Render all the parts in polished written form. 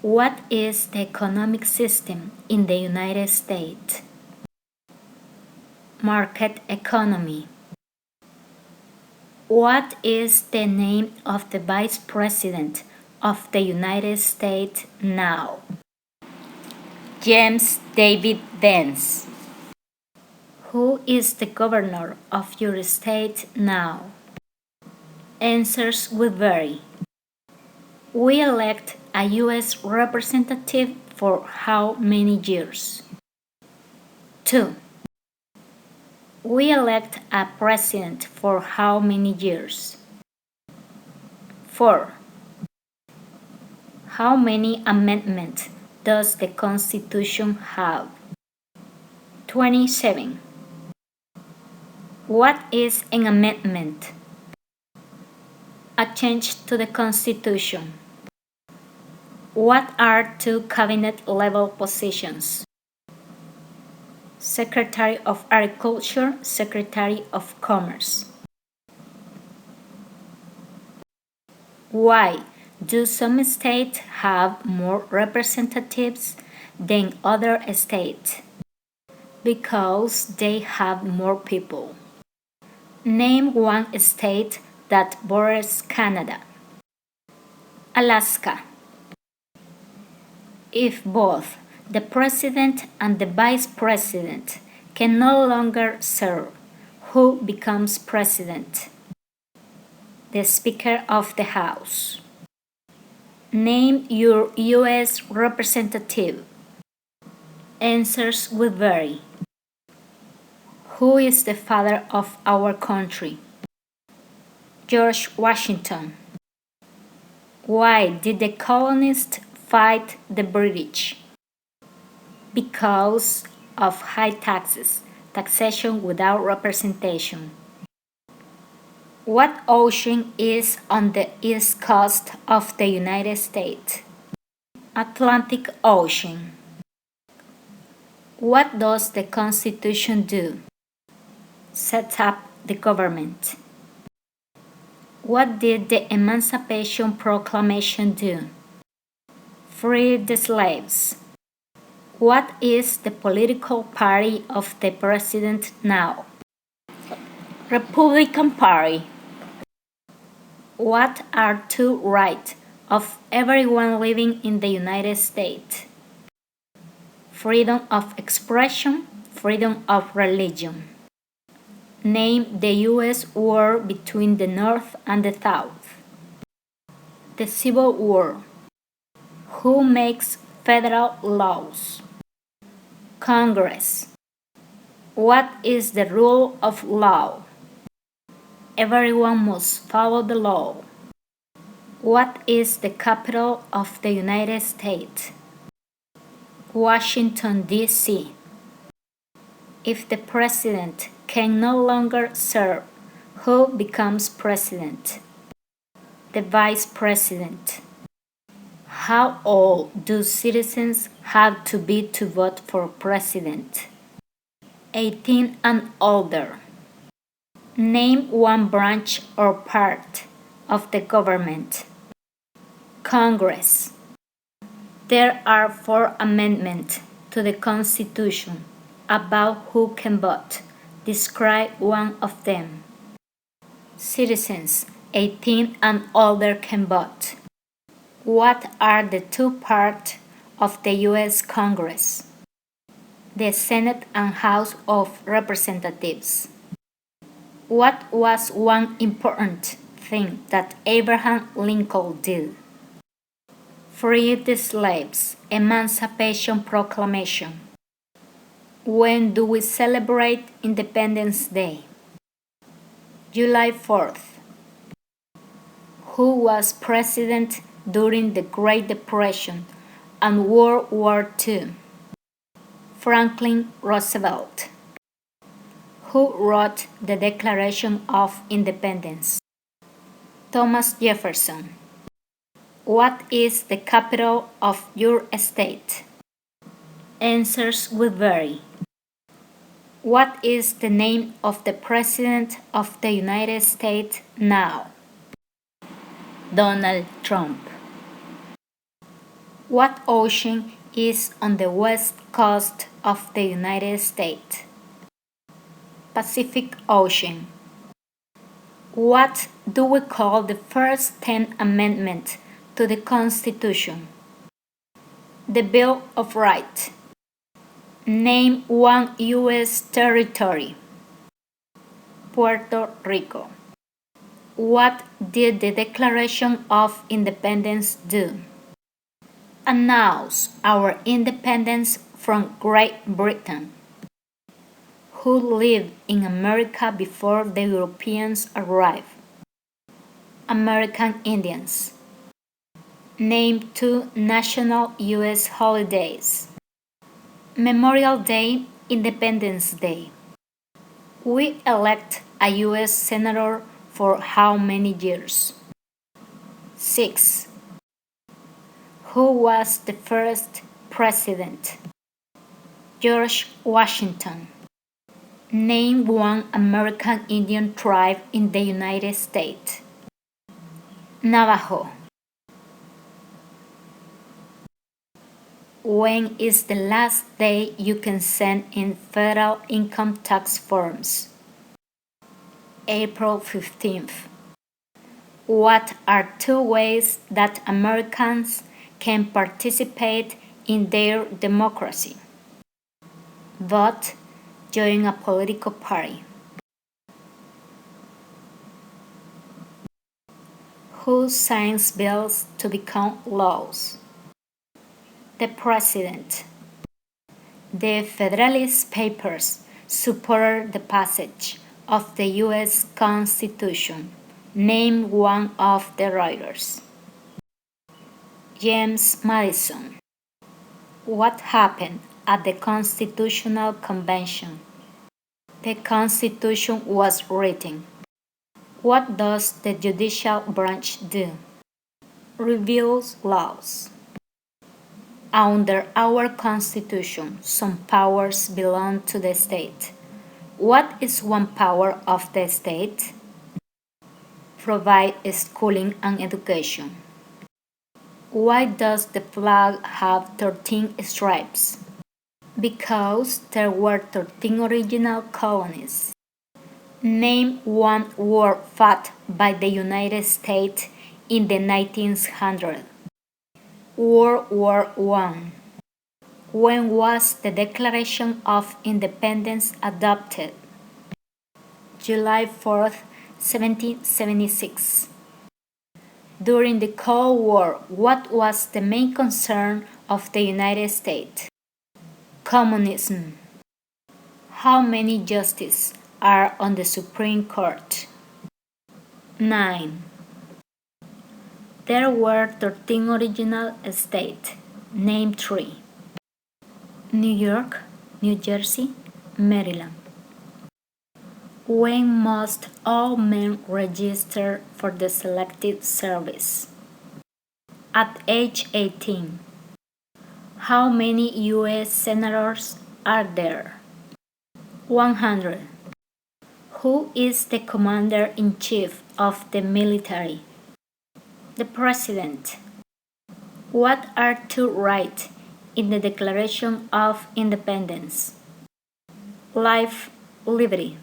What is the economic system in the United States? Market economy. What is the name of the Vice President of the United States now? James David Vance. Who is the governor of your state now? Answers will vary. We elect a U.S. representative for how many years? 2. We elect a president for how many years? 4. How many amendments does the Constitution have? 27. What is an amendment? A change to the Constitution. What are two cabinet-level positions? Secretary of Agriculture, Secretary of Commerce. Why do some states have more representatives than other states? Because they have more people. Name one state that borders Canada. Alaska. If both the president and the vice president can no longer serve, who becomes president? The Speaker of the House. Name your U.S. representative. Answers will vary. Who is the father of our country? George Washington. Why did the colonists fight the British? Because of high taxes, taxation without representation. What ocean is on the east coast of the United States? Atlantic Ocean. What does the Constitution do? Set up the government. What did the Emancipation Proclamation do? Free the slaves. What is the political party of the president now? Republican Party. What are two rights of everyone living in the United States? Freedom of expression, freedom of religion. Name the U.S. war between the North and the South. The Civil War. Who makes federal laws? Congress. What is the rule of law? Everyone must follow the law. What is the capital of the United States? Washington, D.C. If the president can no longer serve, who becomes president? The vice president. How old do citizens have to be to vote for president? 18 and older. Name one branch or part of the government. Congress. There are 4 amendments to the Constitution about who can vote. Describe one of them. Citizens 18 and older can vote. What are the 2 parts of the U.S. Congress? The Senate and House of Representatives. What was one important thing that Abraham Lincoln did? Free the slaves. Emancipation Proclamation. When do we celebrate Independence Day? July 4th. Who was president during the Great Depression and World War II? Franklin Roosevelt. Who wrote the Declaration of Independence? Thomas Jefferson. What is the capital of your state? Answers will vary. What is the name of the President of the United States now? Donald Trump. What ocean is on the west coast of the United States? Pacific Ocean. What do we call the first 10 Amendment to the Constitution? The Bill of Rights. Name one U.S. territory. Puerto Rico. What did the Declaration of Independence do? Announce our independence from Great Britain. Who lived in America before the Europeans arrived? American Indians. Name two national U.S. holidays. Memorial Day, Independence Day. We elect a U.S. Senator for how many years? 6. Who was the first president? George Washington. Name one American Indian tribe in the United States. Navajo. When is the last day you can send in federal income tax forms? April 15th. What are two ways that Americans can participate in their democracy? Vote, join a political party. Who signs bills to become laws? The President. The Federalist Papers supported the passage of the U.S. Constitution. Name one of the writers. James Madison. What happened at the Constitutional Convention? The Constitution was written. What does the judicial branch do? Reviews laws. Under our Constitution, some powers belong to the state. What is one power of the state? Provide schooling and education. Why does the flag have 13 stripes? Because there were 13 original colonies. Name one war fought by the United States in the 1900s. World War I. When was the Declaration of Independence adopted? July 4th, 1776. During the Cold War, what was the main concern of the United States? Communism. How many justices are on the Supreme Court? 9. There were 13 original states. Name 3. New York, New Jersey, Maryland. When must all men register for the Selective Service? At age 18. How many U.S. senators are there? 100. Who is the commander-in-chief of the military? The President. What are two rights in the Declaration of Independence? Life, liberty.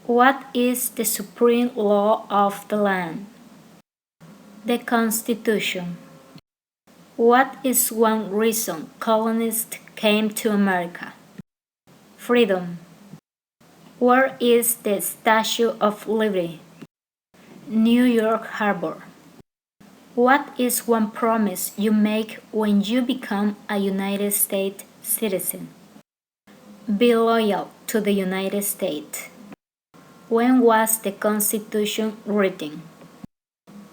What is the supreme law of the land? The Constitution. What is one reason colonists came to America? Freedom. Where is the Statue of Liberty? New York Harbor. What is one promise you make when you become a United States citizen? Be loyal to the United States. When was the Constitution written?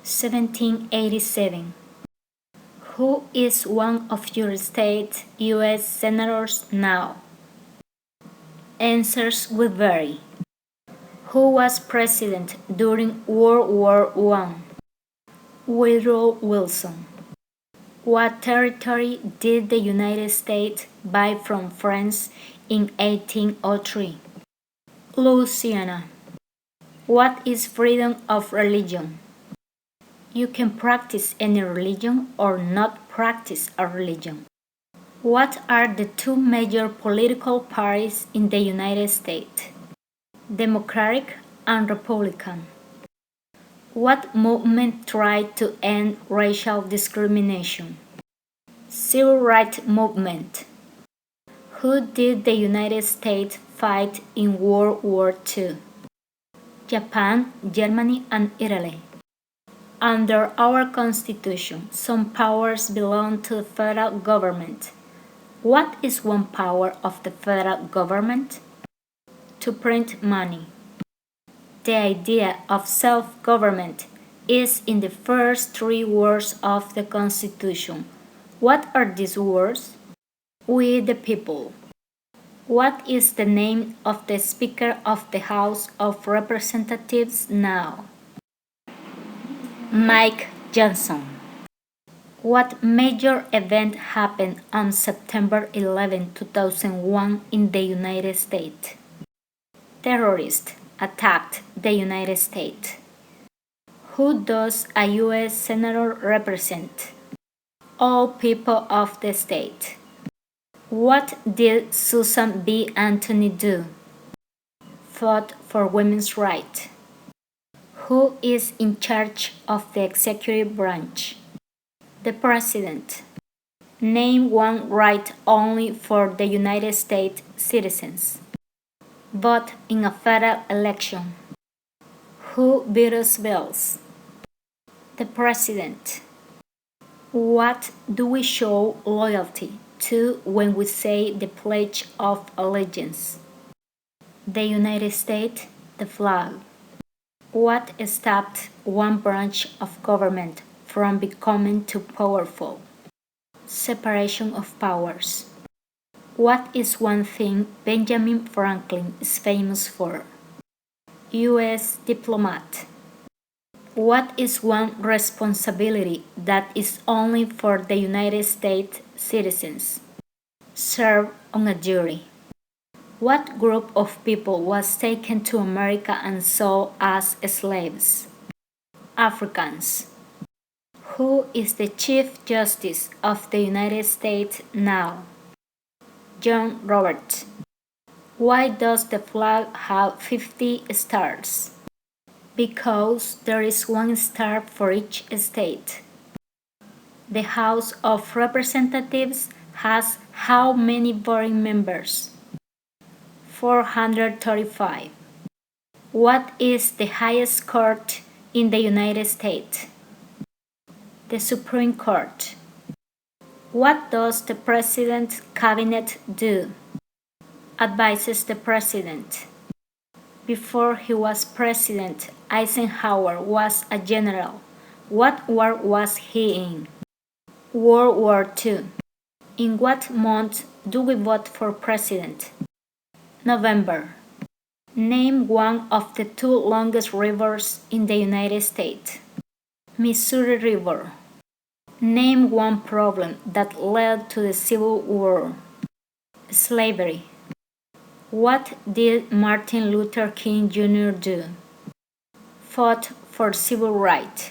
1787. Who is one of your state's U.S. senators now? Answers will vary. Who was president during World War I? Woodrow Wilson. What territory did the United States buy from France in 1803? Louisiana. What is freedom of religion? You can practice any religion or not practice a religion. What are the two major political parties in the United States? Democratic and Republican. What movement tried to end racial discrimination? Civil Rights Movement. Who did the United States fight in World War II? Japan, Germany, and Italy. Under our Constitution, some powers belong to the federal government. What is one power of the federal government? To print money. The idea of self-government is in the first three words of the Constitution. What are these words? We the people. What is the name of the Speaker of the House of Representatives now? Mike Johnson. What major event happened on September 11, 2001 in the United States? Terrorists attacked the United States. Who does a U.S. Senator represent? All people of the state. What did Susan B. Anthony do? Fought for women's rights. Who is in charge of the executive branch? The President. Name one right only for the United States citizens. Vote in a federal election. Who vetoes bills? The President. What do we show loyalty to when we say the Pledge of Allegiance? The United States, the flag. What stopped one branch of government from becoming too powerful? Separation of powers. What is one thing Benjamin Franklin is famous for? U.S. diplomat. What is one responsibility that is only for the United States citizens? Serve on a jury. What group of people was taken to America and sold as slaves? Africans. Who is the Chief Justice of the United States now? John Roberts. Why does the flag have 50 stars? Because there is one star for each state. The House of Representatives has how many voting members? 435. What is the highest court in the United States? The Supreme Court. What does the President's cabinet do? Advises the President. Before he was President, Eisenhower was a general. What war was he in? World War II. In what month do we vote for President? November. Name one of the two longest rivers in the United States. Missouri River. Name one problem that led to the Civil War. Slavery. What did Martin Luther King Jr. do? Fought for civil rights.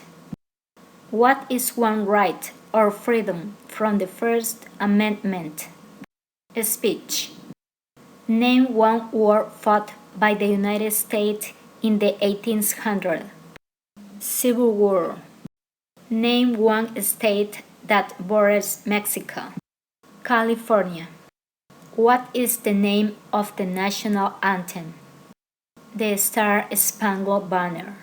What is one right or freedom from the First Amendment? Speech. Name one war fought by the United States in the 1800s. Civil War. Name one state that borders Mexico. California. What is the name of the national anthem? The Star-Spangled Banner.